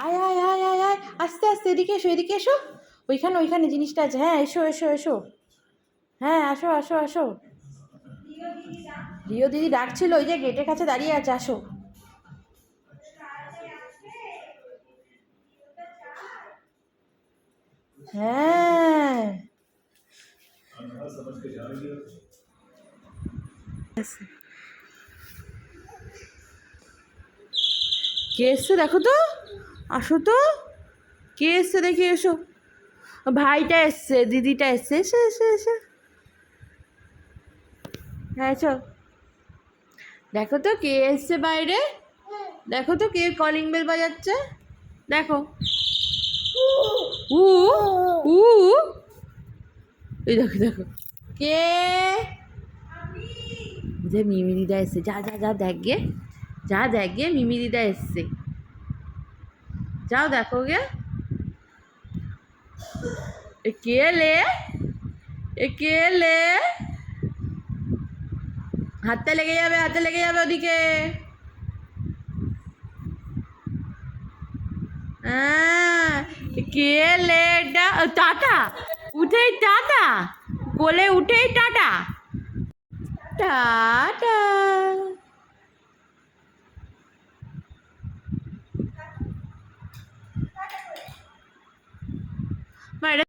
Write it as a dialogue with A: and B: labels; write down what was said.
A: আয় আয় আয় আয় আয়, আস্তে আস্তে, এদিকে এসো, এদিকে এসো। ওইখানে ওইখানে জিনিসটা আছে। হ্যাঁ, এসো এসো এসো। হ্যাঁ, আসো আসো আসো। রিও দিদি ডাকছিল, ওই যে গেটের কাছে দাঁড়িয়ে আছে, আসো। হ্যাঁ, কে এসছে দেখো তো, আসো তো, কে এসছে দেখে এসো। ভাইটা এসছে, দিদিটা এসছে, এসে এসে এসে। হ্যাঁ চল, দেখো তো কে এসছে বাইরে, দেখো তো কে কলিং বেল বাজাচ্ছে, দেখো। উ উ এই দেখো দেখো, কে? যে মিমি দিদা এসছে, যা যা যা দেখ গে, যা দেখ গে, মিমি দিদা এসছে, যাও দেখো গে। এ কে লে, এ কে লে? হাতে লেগে যাবে, হাতে লেগে যাবে ওদিকে। হ্যাঁ, কে লে এটা? টাটা, উঠেই টাটা, কোলে উঠেই টাটা, টাটা।